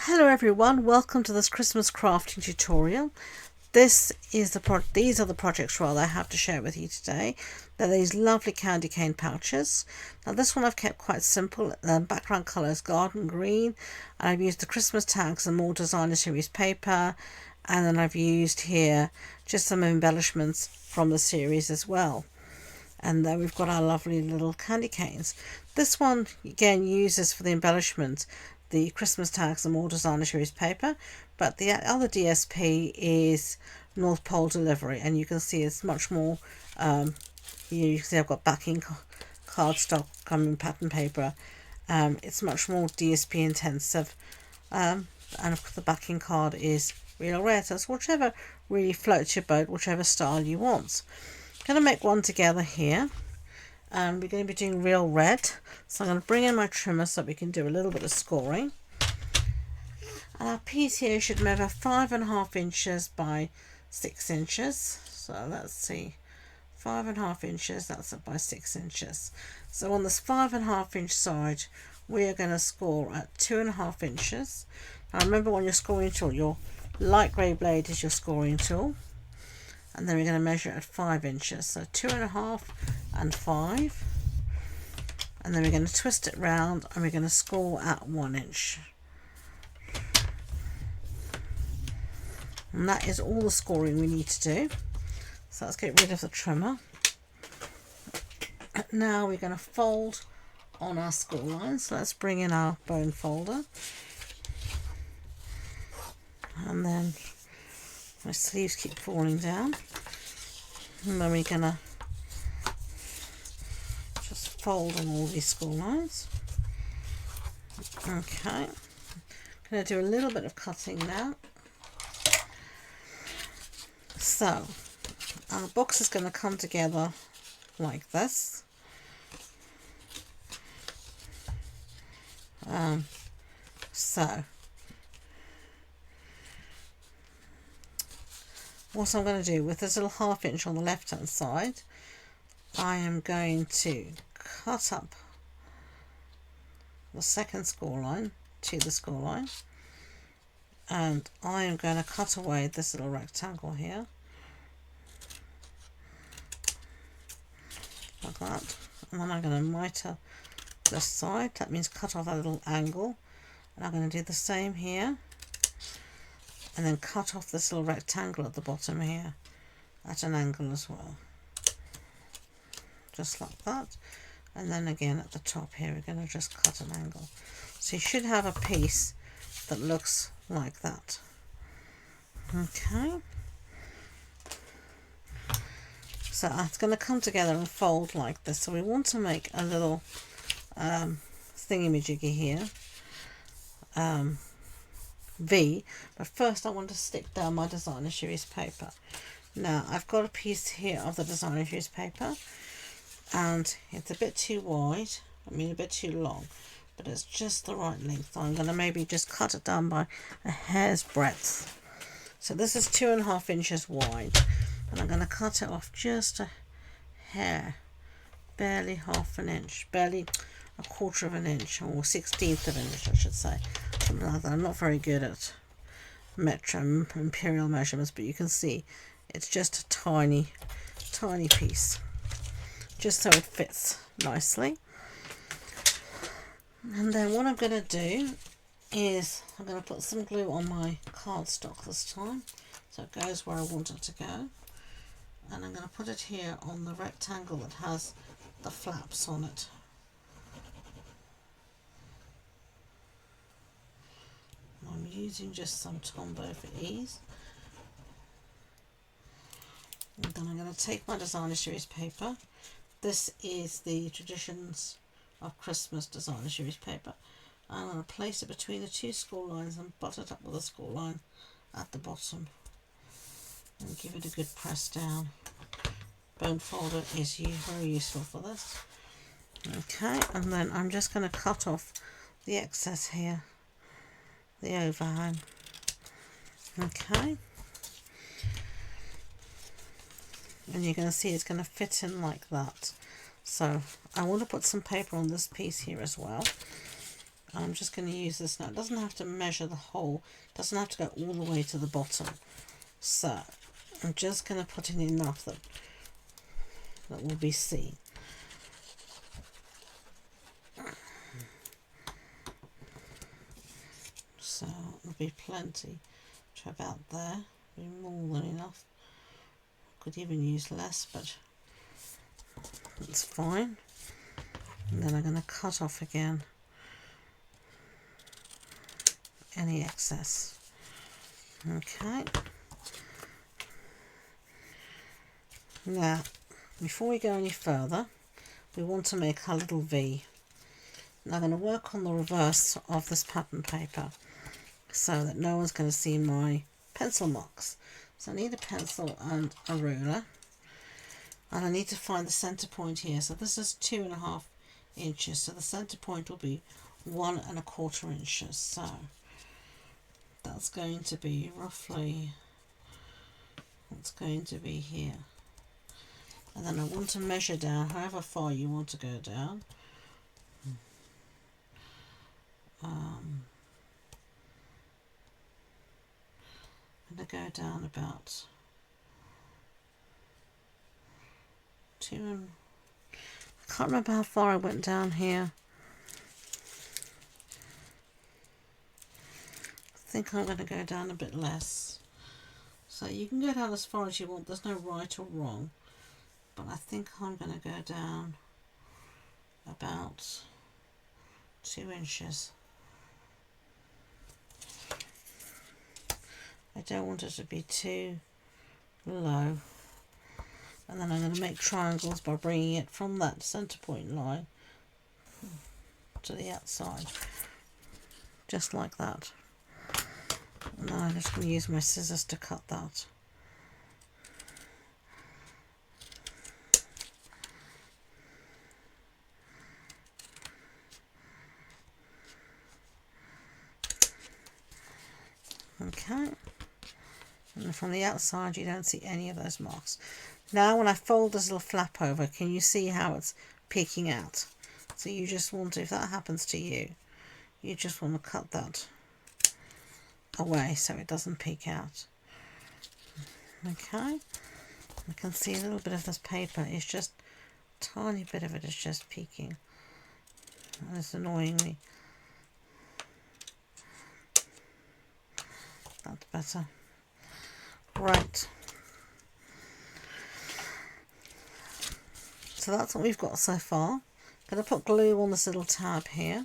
Hello everyone, welcome to this Christmas crafting tutorial. These are the projects I have to share with you today. They're these lovely candy cane pouches. Now this one I've kept quite simple. The background colour is garden green, and I've used the Christmas tags and more designer series paper, and then I've used here just some embellishments from the series as well. And then we've got our lovely little candy canes. This one again uses for the embellishment the Christmas tags and more designer series paper, but the other DSP is North Pole delivery, and you can see it's much more you can see I've got backing cardstock coming pattern paper. It's much more DSP intensive, and of course the backing card is real red, so it's whichever really floats your boat, whichever style you want. I'm going to make one together here, and we're going to be doing real red, so I'm going to bring in my trimmer so that we can do a little bit of scoring. And our piece here should measure 5.5 inches by 6 inches, so let's see, 5.5 inches, that's it, by 6 inches. So on this 5.5 inch side we are going to score at 2.5 inches. Now remember, on your scoring tool, your light grey blade is your scoring tool, and then we're going to measure at 5 inches, so 2.5 and 5, and then we're going to twist it round and we're going to score at 1 inch. And that is all the scoring we need to do. So let's get rid of the trimmer. Now we're going to fold on our score line, so let's bring in our bone folder, and then my sleeves keep falling down, and then we're going to just fold on all these score lines. Okay, I'm going to do a little bit of cutting now. So our box is going to come together like this. So what I'm going to do with this little 1/2 inch on the left hand side, I am going to cut up the second score line to the score line, and I am going to cut away this little rectangle here like that, and then I'm going to mitre this side, that means cut off that little angle, and I'm going to do the same here, and then cut off this little rectangle at the bottom here at an angle as well, just like that. And then again at the top here we're going to just cut an angle, so you should have a piece that looks like that. Okay, so it's going to come together and fold like this. So we want to make a little thingy-majiggy here, V, but first I want to stick down my designer series paper. Now I've got a piece here of the designer series paper, and it's a bit too wide, a bit too long, but it's just the right length. So I'm going to maybe just cut it down by a hair's breadth. So this is 2.5 inches wide, and I'm going to cut it off just a hair, barely 1/2 inch, barely 1/4 of an inch, or 1/16 of an inch I should say, something like that. I'm not very good at imperial measurements, but you can see it's just a tiny piece, just so it fits nicely. And then what I'm going to do is I'm going to put some glue on my cardstock this time, so it goes where I want it to go, and I'm going to put it here on the rectangle that has the flaps on it. I'm using just some Tombow for ease. And then I'm going to take my designer series paper. This is the Traditions of Christmas designer series paper. I'm going to place it between the two score lines and butt it up with a score line at the bottom, and give it a good press down. Bone folder is very useful for this. Okay, and then I'm just going to cut off the excess here, the overhang. Okay, and you're going to see it's going to fit in like that. So I want to put some paper on this piece here as well, I'm just going to use this now. It doesn't have to measure the hole, it doesn't have to go all the way to the bottom. So I'm just going to put in enough that will be seen. So there'll be plenty to about there, be more than enough. Could even use less, but it's fine. And then I'm going to cut off again any excess. Okay. Now, before we go any further, we want to make a little V. Now I'm going to work on the reverse of this pattern paper so that no one's going to see my pencil marks. So I need a pencil and a ruler, and I need to find the center point here. So this is 2.5 inches, so the center point will be 1.25 inches. So that's going to be roughly, it's going to be here. And then I want to measure down however far you want to go down. I'm going to go down about 2 and I can't remember how far I went down here. I think I'm going to go down a bit less. So you can go down as far as you want, there's no right or wrong, but I think I'm going to go down about 2 inches. I don't want it to be too low. And then I'm going to make triangles by bringing it from that center point line to the outside, just like that. And then I'm just going to use my scissors to cut that. Okay. And from the outside you don't see any of those marks. Now when I fold this little flap over, can you see how it's peeking out? So you just want to, if that happens to you, you just want to cut that away so it doesn't peek out. Okay, I can see a little bit of this paper is just, a tiny bit of it is just peeking. And it's annoying me. That's better. Right. So that's what we've got so far. I'm going to put glue on this little tab here.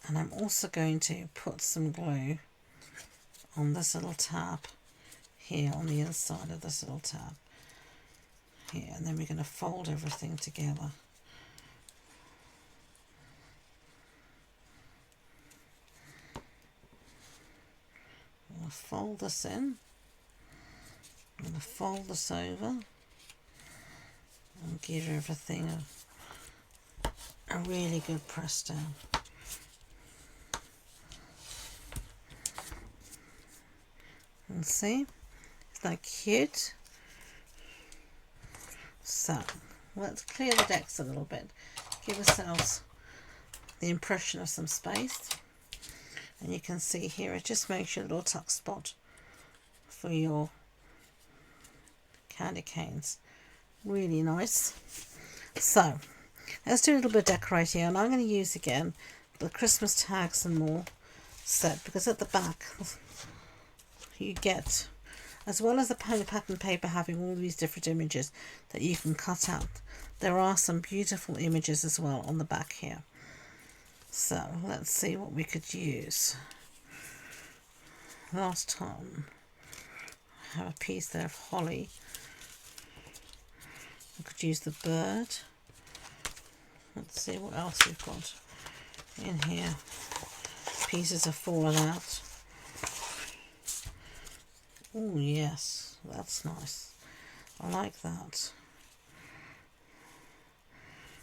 And I'm also going to put some glue on this little tab here, on the inside of this little tab here, and then we're going to fold everything together. I'm going to fold this in, I'm going to fold this over and give everything a really good press down. And see, is that cute? So let's clear the decks a little bit, give ourselves the impression of some space. And you can see here it just makes your little tuck spot for your candy canes. Really nice. So let's do a little bit of decorating, and I'm going to use again the Christmas tags and more set, because at the back you get, as well as the pattern paper having all these different images that you can cut out, there are some beautiful images as well on the back here. So let's see what we could use. Last time I have a piece there of holly. I could use the bird. Let's see what else we've got in here. Pieces of four of that. Oh yes, that's nice. I like that.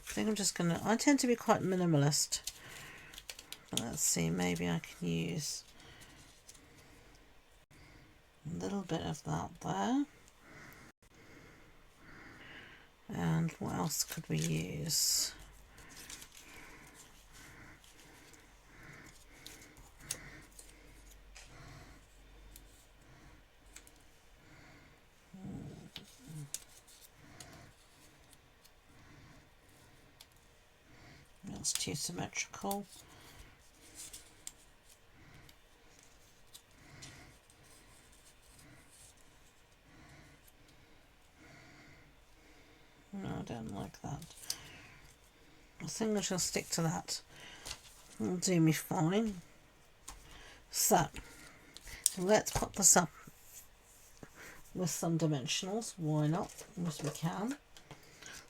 I think I'm just gonna, I tend to be quite minimalist. But let's see, maybe I can use A little bit of that there. And what else could we use? That's too symmetrical. No, I don't like that. I think I shall stick to that. It'll do me fine. So, let's put this up with some dimensionals. Why not? As we can.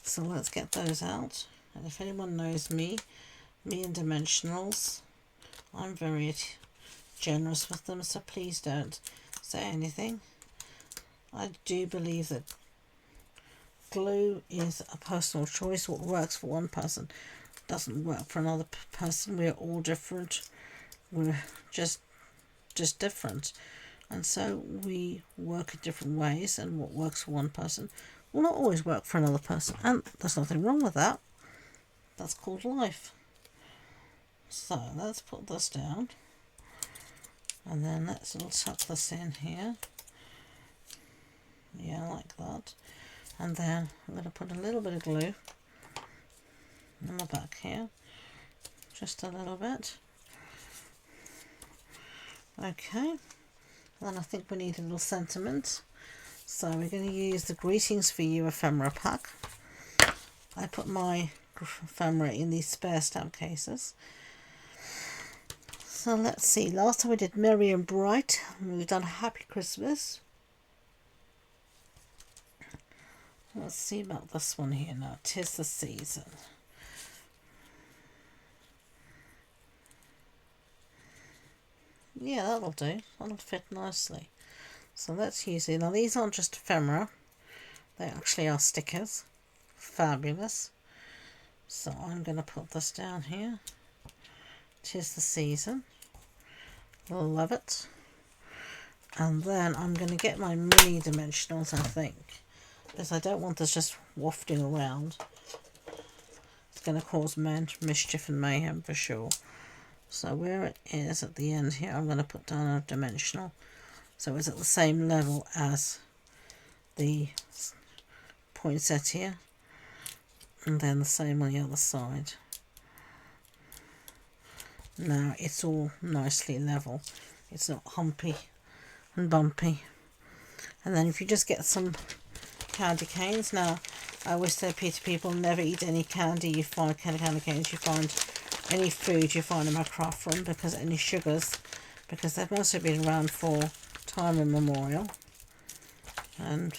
So let's get those out. And if anyone knows me and dimensionals, I'm very generous with them, so please don't say anything. I do believe that glue is a personal choice. What works for one person doesn't work for another person. We're all different. We're just different, and so we work in different ways, and what works for one person will not always work for another person, and there's nothing wrong with that. That's called life. So let's put this down, and then let's tuck this in here. Yeah, like that. And then I'm going to put a little bit of glue on the back here, just a little bit. Okay, then I think we need a little sentiment, so we're going to use the Greetings for You ephemera pack. I put my ephemera in these spare stamp cases. So let's see, last time we did Merry and Bright, we've done Happy Christmas. Let's see about this one here now. 'Tis the Season. Yeah, that'll do. That'll fit nicely. So let's use it. Now these aren't just ephemera. They actually are stickers. Fabulous. So I'm going to put this down here. 'Tis the Season. Love it. And then I'm going to get my mini dimensionals, I think, because I don't want this just wafting around. It's going to cause mischief and mayhem for sure. So where it is at the end here, I'm going to put down a dimensional, so it's at the same level as the poinsettia, and then the same on the other side. Now it's all nicely level. It's not humpy and bumpy. And then if you just get some candy canes. Now I always say to people, never eat any candy you find, candy canes you find, any food you find in my craft room, because any sugars, because they've mostly been around for time immemorial, and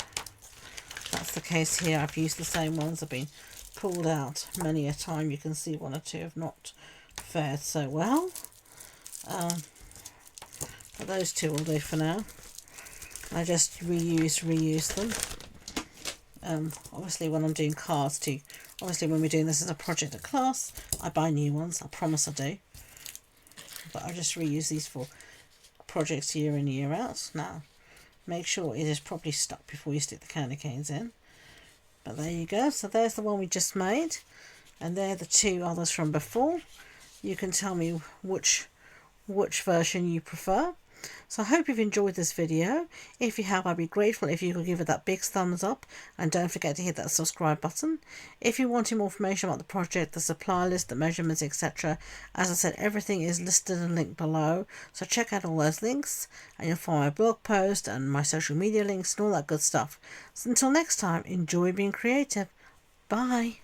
that's the case here. I've used the same ones. I've been pulled out many a time. You can see one or two have not fared so well. But those two will do for now. I just reuse them. Obviously when I'm doing cards too, obviously when we're doing this as a project at class, I buy new ones, I promise I do. But I just reuse these for projects year in, year out. Now, make sure it is properly stuck before you stick the candy canes in. But there you go, so there's the one we just made. And they're the two others from before. You can tell me which version you prefer. So I hope you've enjoyed this video. If you have, I'd be grateful if you could give it that big thumbs up, and don't forget to hit that subscribe button. If you want more information about the project, the supply list, the measurements, etc., as I said, everything is listed and linked below, so check out all those links, and you'll find my blog post and my social media links and all that good stuff. So until next time, enjoy being creative. Bye.